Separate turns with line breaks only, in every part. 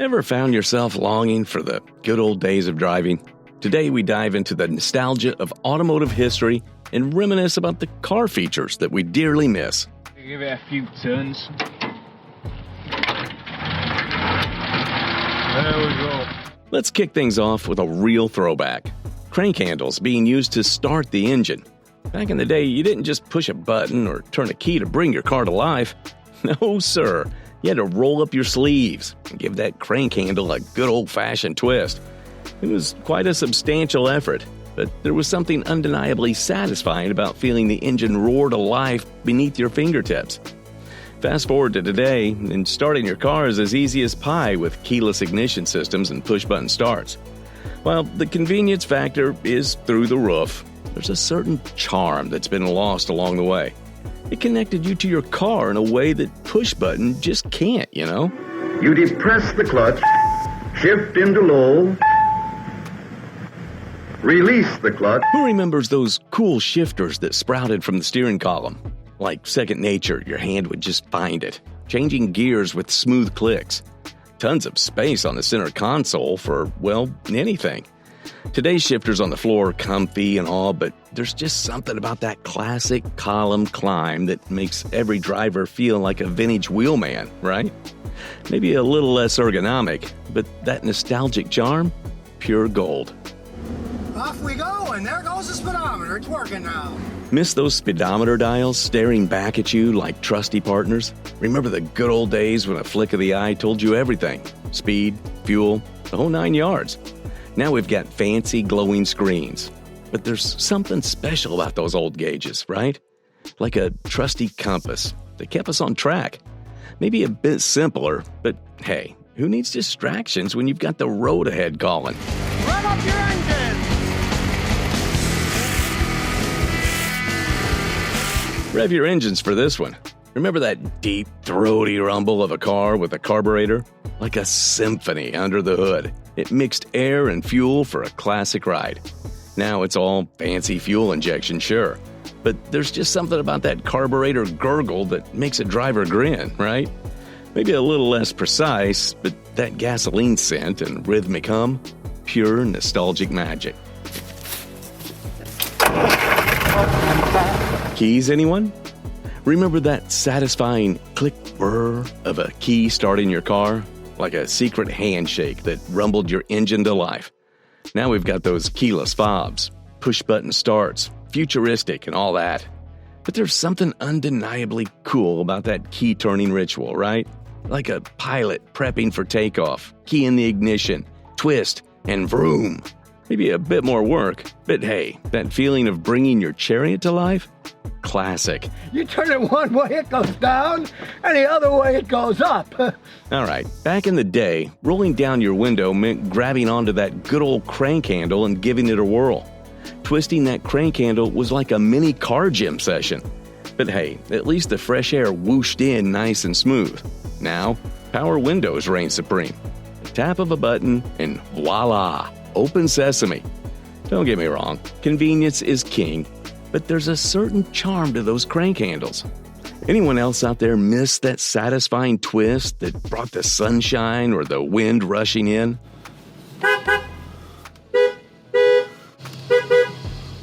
Ever found yourself longing for the good old days of driving? Today we dive into the nostalgia of automotive history and reminisce about the car features that we dearly miss.
Give it a few turns. There we go.
Let's kick things off with a real throwback. Crank handles being used to start the engine. Back in the day, you didn't just push a button or turn a key to bring your car to life. No, sir. You had to roll up your sleeves and give that crank handle a good old-fashioned twist. It was quite a substantial effort, but there was something undeniably satisfying about feeling the engine roar to life beneath your fingertips. Fast forward to today, and starting your car is as easy as pie with keyless ignition systems and push-button starts. While the convenience factor is through the roof, there's a certain charm that's been lost along the way. It connected you to your car in a way that push-button just can't, you know?
You depress the clutch, shift into low, release the clutch.
Who remembers those cool shifters that sprouted from the steering column? Like second nature, your hand would just find it, changing gears with smooth clicks. Tons of space on the center console for, well, anything. Today's shifters on the floor are comfy and all, but there's just something about that classic column climb that makes every driver feel like a vintage wheelman, right? Maybe a little less ergonomic, but that nostalgic charm, pure gold.
Off we go, and there goes the speedometer. It's working now.
Miss those speedometer dials staring back at you like trusty partners? Remember the good old days when a flick of the eye told you everything? Speed, fuel, the whole 9 yards. Now we've got fancy glowing screens. But there's something special about those old gauges, right? Like a trusty compass that kept us on track. Maybe a bit simpler, but hey, who needs distractions when you've got the road ahead calling?
Rev up your engine!
Rev your engines for this one. Remember that deep, throaty rumble of a car with a carburetor? Like a symphony under the hood. It mixed air and fuel for a classic ride. Now it's all fancy fuel injection, sure. But there's just something about that carburetor gurgle that makes a driver grin, right? Maybe a little less precise, but that gasoline scent and rhythmic hum, pure nostalgic magic. Keys, anyone? Remember that satisfying click burr of a key starting your car? Like a secret handshake that rumbled your engine to life. Now we've got those keyless fobs, push-button starts, futuristic and all that. But there's something undeniably cool about that key-turning ritual, right? Like a pilot prepping for takeoff, key in the ignition, twist, and vroom. Maybe a bit more work, but hey, that feeling of bringing your chariot to life? Classic.
You turn it one way, it goes down, and the other way, it goes up.
All right, back in the day, rolling down your window meant grabbing onto that good old crank handle and giving it a whirl. Twisting that crank handle was like a mini car gym session. But hey, at least the fresh air whooshed in nice and smooth. Now, power windows reign supreme. A tap of a button and voila, open sesame. Don't get me wrong, convenience is king, but there's a certain charm to those crank handles. Anyone else out there miss that satisfying twist that brought the sunshine or the wind rushing in?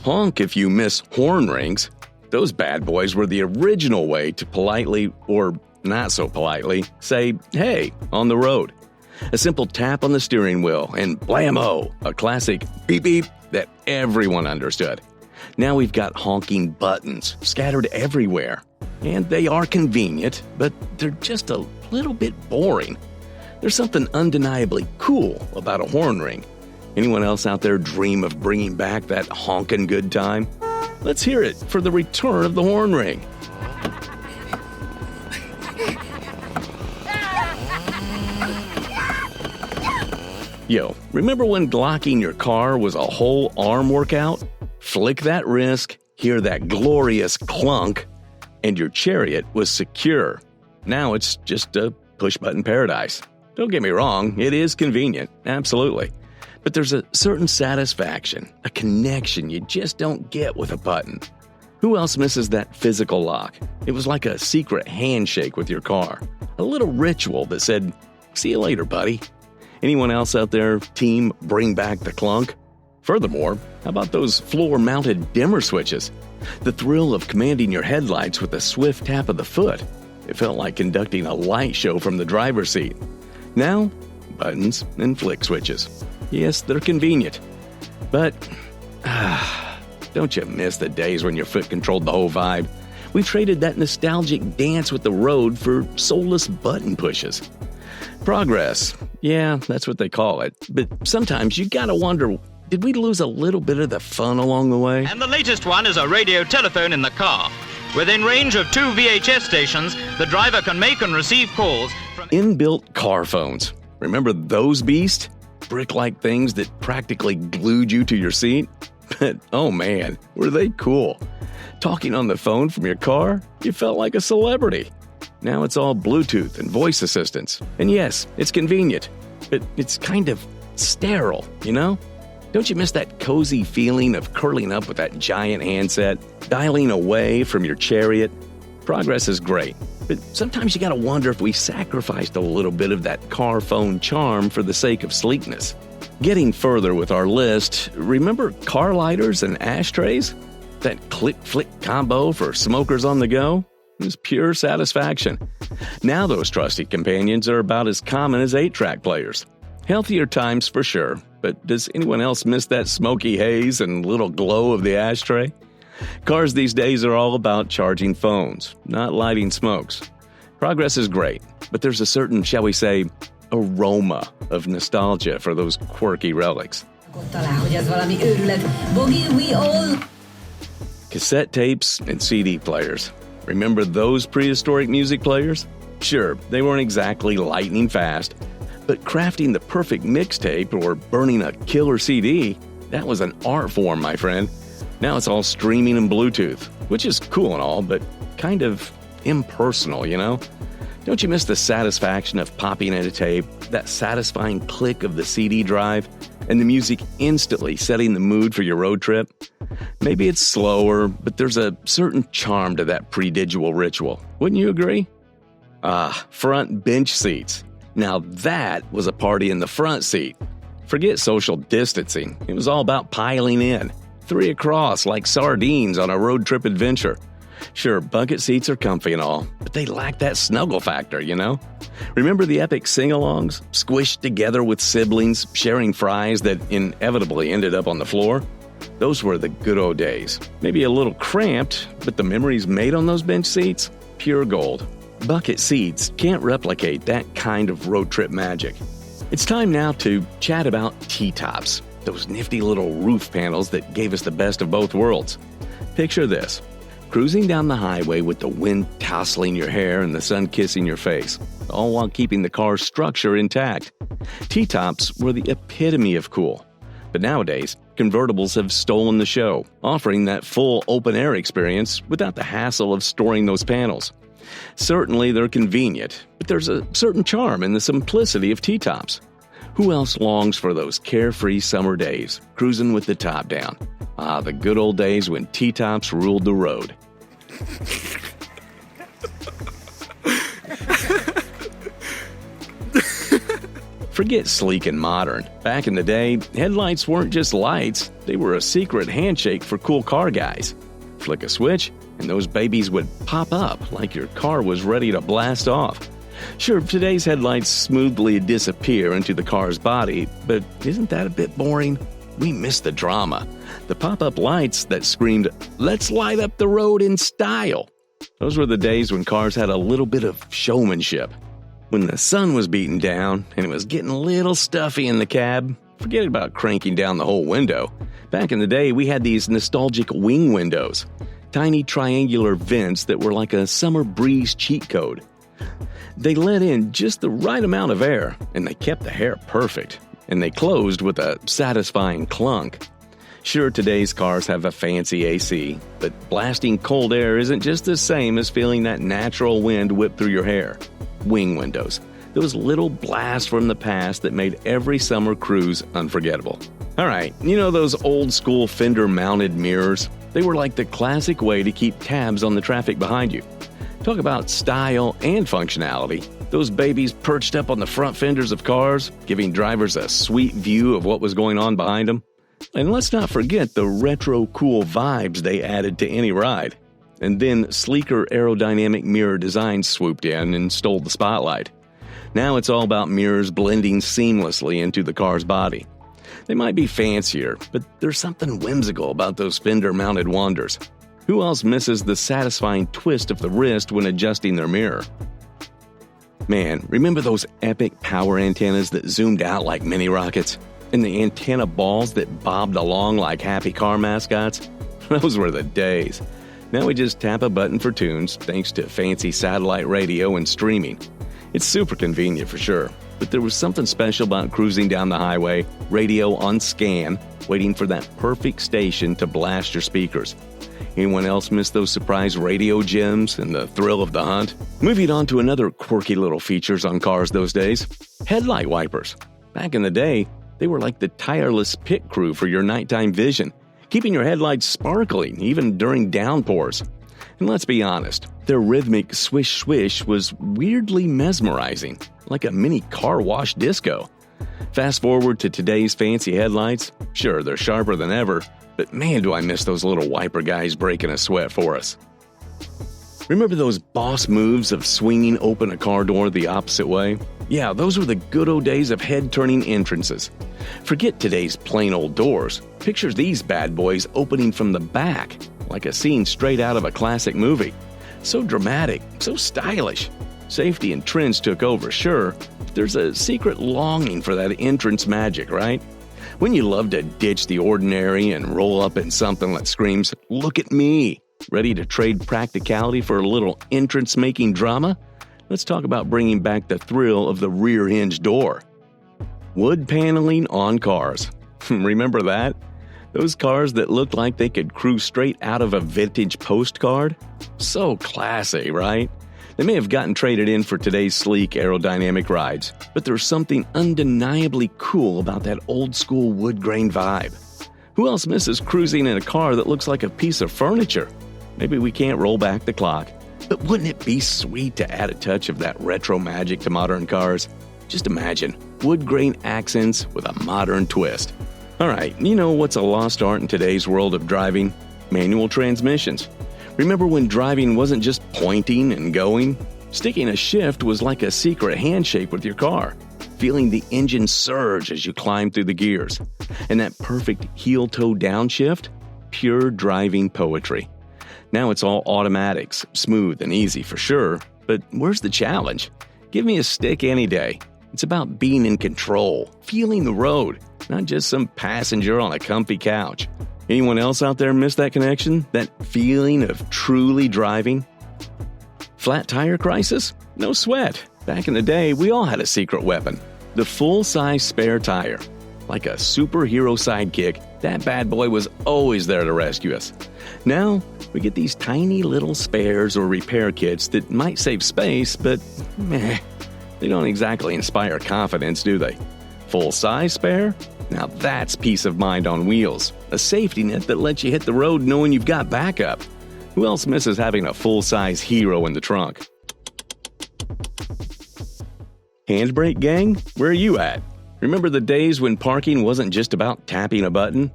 Honk if you miss horn rings. Those bad boys were the original way to politely, or not so politely, say, hey, on the road. A simple tap on the steering wheel and blammo, a classic beep beep that everyone understood. Now we've got honking buttons scattered everywhere. And they are convenient, but they're just a little bit boring. There's something undeniably cool about a horn ring. Anyone else out there dream of bringing back that honkin' good time? Let's hear it for the return of the horn ring. Yo, remember when glocking your car was a whole arm workout? Flick that wrist, hear that glorious clunk, and your chariot was secure. Now it's just a push-button paradise. Don't get me wrong, it is convenient, absolutely. But there's a certain satisfaction, a connection you just don't get with a button. Who else misses that physical lock? It was like a secret handshake with your car. A little ritual that said, see you later, buddy. Anyone else out there, team bring back the clunk? Furthermore, how about those floor-mounted dimmer switches? The thrill of commanding your headlights with a swift tap of the foot. It felt like conducting a light show from the driver's seat. Now, buttons and flick switches. Yes, they're convenient. But, don't you miss the days when your foot controlled the whole vibe? We traded that nostalgic dance with the road for soulless button pushes. Progress. Yeah, that's what they call it. But sometimes you gotta wonder, did we lose a little bit of the fun along the way?
And the latest one is a radio telephone in the car. Within range of 2 VHS stations, the driver can make and receive calls from
Inbuilt car phones. Remember those beasts? Brick-like things that practically glued you to your seat? But oh man, were they cool. Talking on the phone from your car, you felt like a celebrity. Now it's all Bluetooth and voice assistants. And yes, it's convenient, but it's kind of sterile, you know? Don't you miss that cozy feeling of curling up with that giant handset, dialing away from your chariot? Progress is great, but sometimes you gotta wonder if we sacrificed a little bit of that car phone charm for the sake of sleekness. Getting further with our list, remember car lighters and ashtrays? That click-flick combo for smokers on the go? It was pure satisfaction. Now those trusty companions are about as common as 8-track players. Healthier times for sure, but does anyone else miss that smoky haze and little glow of the ashtray? Cars these days are all about charging phones, not lighting smokes. Progress is great, but there's a certain, shall we say, aroma of nostalgia for those quirky relics. Cassette tapes and CD players. Remember those prehistoric music players? Sure, they weren't exactly lightning fast, but crafting the perfect mixtape or burning a killer CD, that was an art form, my friend. Now it's all streaming and Bluetooth, which is cool and all, but kind of impersonal, you know? Don't you miss the satisfaction of popping in a tape, that satisfying click of the CD drive, and the music instantly setting the mood for your road trip? Maybe it's slower, but there's a certain charm to that predigital ritual. Wouldn't you agree? Front bench seats. Now that was a party in the front seat. Forget social distancing. It was all about piling in. 3 across like sardines on a road trip adventure. Sure, bucket seats are comfy and all, but they lack that snuggle factor, you know? Remember the epic sing-alongs, squished together with siblings, sharing fries that inevitably ended up on the floor? Those were the good old days. Maybe a little cramped, but the memories made on those bench seats? Pure gold. Bucket seats can't replicate that kind of road trip magic. It's time now to chat about T-tops, those nifty little roof panels that gave us the best of both worlds. Picture this. Cruising down the highway with the wind tousling your hair and the sun kissing your face, all while keeping the car's structure intact. T-tops were the epitome of cool. But nowadays, convertibles have stolen the show, offering that full open-air experience without the hassle of storing those panels. Certainly, they're convenient, but there's a certain charm in the simplicity of T-tops. Who else longs for those carefree summer days, cruising with the top down? The good old days when T-tops ruled the road. Forget sleek and modern. Back in the day, headlights weren't just lights, they were a secret handshake for cool car guys. Flick a switch, and those babies would pop up like your car was ready to blast off. Sure, today's headlights smoothly disappear into the car's body, but isn't that a bit boring? We miss the drama. The pop-up lights that screamed, "Let's light up the road in style." Those were the days when cars had a little bit of showmanship. When the sun was beating down and it was getting a little stuffy in the cab, forget about cranking down the whole window. Back in the day, we had these nostalgic wing windows, tiny triangular vents that were like a summer breeze cheat code. They let in just the right amount of air, and they kept the hair perfect, and they closed with a satisfying clunk. Sure, today's cars have a fancy AC, but blasting cold air isn't just the same as feeling that natural wind whip through your hair. Wing windows, those little blasts from the past that made every summer cruise unforgettable. Alright, you know those old school fender-mounted mirrors? They were like the classic way to keep tabs on the traffic behind you. Talk about style and functionality. Those babies perched up on the front fenders of cars, giving drivers a sweet view of what was going on behind them. And let's not forget the retro cool vibes they added to any ride. And then sleeker aerodynamic mirror designs swooped in and stole the spotlight. Now it's all about mirrors blending seamlessly into the car's body. They might be fancier, but there's something whimsical about those fender-mounted wonders. Who else misses the satisfying twist of the wrist when adjusting their mirror? Man, remember those epic power antennas that zoomed out like mini rockets? And the antenna balls that bobbed along like happy car mascots? Those were the days. Now we just tap a button for tunes thanks to fancy satellite radio and streaming. It's super convenient for sure, but there was something special about cruising down the highway, radio on scan, waiting for that perfect station to blast your speakers. Anyone else miss those surprise radio gems and the thrill of the hunt? Moving on to another quirky little features on cars those days, headlight wipers. Back in the day, they were like the tireless pit crew for your nighttime vision, keeping your headlights sparkling even during downpours. And let's be honest, their rhythmic swish-swish was weirdly mesmerizing, like a mini car wash disco. Fast forward to today's fancy headlights, sure, they're sharper than ever, but man, do I miss those little wiper guys breaking a sweat for us. Remember those boss moves of swinging open a car door the opposite way? Yeah, those were the good old days of head-turning entrances. Forget today's plain old doors. Picture these bad boys opening from the back, like a scene straight out of a classic movie. So dramatic, so stylish. Safety and trends took over, sure, but there's a secret longing for that entrance magic, right? Wouldn't you love to ditch the ordinary and roll up in something that screams, "Look at me," ready to trade practicality for a little entrance-making drama? Let's talk about bringing back the thrill of the rear hinge door. Wood paneling on cars. Remember that? Those cars that looked like they could cruise straight out of a vintage postcard? So classy, right? They may have gotten traded in for today's sleek aerodynamic rides, but there's something undeniably cool about that old-school wood grain vibe. Who else misses cruising in a car that looks like a piece of furniture? Maybe we can't roll back the clock, but wouldn't it be sweet to add a touch of that retro magic to modern cars? Just imagine, wood grain accents with a modern twist. Alright, you know what's a lost art in today's world of driving? Manual transmissions. Remember when driving wasn't just pointing and going? Sticking a shift was like a secret handshake with your car, feeling the engine surge as you climbed through the gears. And that perfect heel-toe downshift? Pure driving poetry. Now it's all automatics, smooth and easy for sure, but where's the challenge? Give me a stick any day. It's about being in control, feeling the road, not just some passenger on a comfy couch. Anyone else out there miss that connection? That feeling of truly driving? Flat tire crisis? No sweat. Back in the day, we all had a secret weapon. The full-size spare tire. Like a superhero sidekick, that bad boy was always there to rescue us. Now, we get these tiny little spares or repair kits that might save space, but meh, they don't exactly inspire confidence, do they? Full-size spare? Now that's peace of mind on wheels. A safety net that lets you hit the road knowing you've got backup. Who else misses having a full-size hero in the trunk? Handbrake gang? Where are you at? Remember the days when parking wasn't just about tapping a button?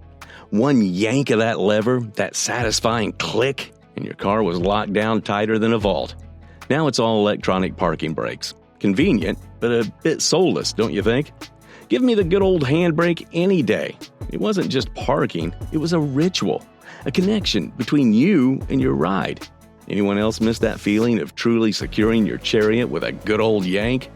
One yank of that lever, that satisfying click, and your car was locked down tighter than a vault. Now it's all electronic parking brakes. Convenient, but a bit soulless, don't you think? Give me the good old handbrake any day. It wasn't just parking, it was a ritual, a connection between you and your ride. Anyone else miss that feeling of truly securing your chariot with a good old yank?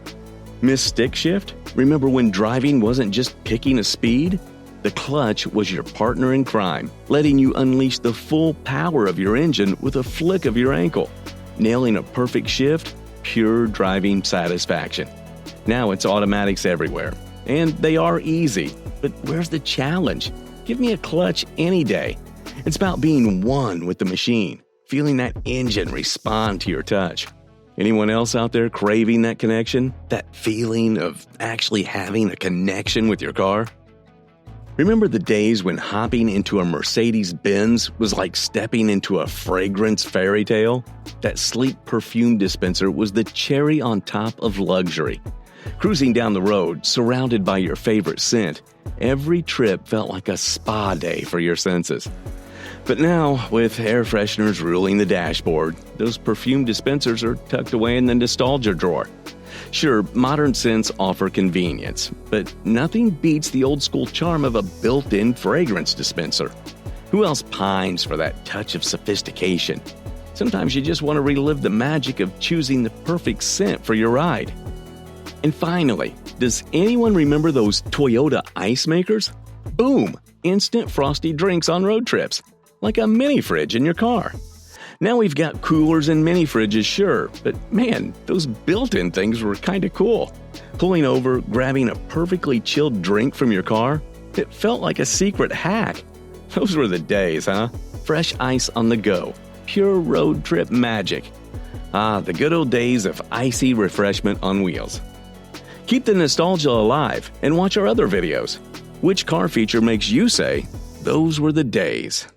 Miss stick shift? Remember when driving wasn't just picking a speed? The clutch was your partner in crime, letting you unleash the full power of your engine with a flick of your ankle. Nailing a perfect shift? Pure driving satisfaction. Now it's automatics everywhere. And they are easy, but where's the challenge? Give me a clutch any day. It's about being one with the machine, feeling that engine respond to your touch. Anyone else out there craving that connection? That feeling of actually having a connection with your car? Remember the days when hopping into a Mercedes-Benz was like stepping into a fragrance fairy tale? That sleek perfume dispenser was the cherry on top of luxury. Cruising down the road, surrounded by your favorite scent, every trip felt like a spa day for your senses. But now, with air fresheners ruling the dashboard, those perfume dispensers are tucked away in the nostalgia drawer. Sure, modern scents offer convenience, but nothing beats the old-school charm of a built-in fragrance dispenser. Who else pines for that touch of sophistication? Sometimes you just want to relive the magic of choosing the perfect scent for your ride. And finally, does anyone remember those Toyota ice makers? Boom! Instant frosty drinks on road trips, like a mini fridge in your car. Now we've got coolers and mini fridges, sure, but man, those built-in things were kind of cool. Pulling over, grabbing a perfectly chilled drink from your car, it felt like a secret hack. Those were the days, huh? Fresh ice on the go. Pure road trip magic. Ah, the good old days of icy refreshment on wheels. Keep the nostalgia alive and watch our other videos. Which car feature makes you say, "Those were the days"?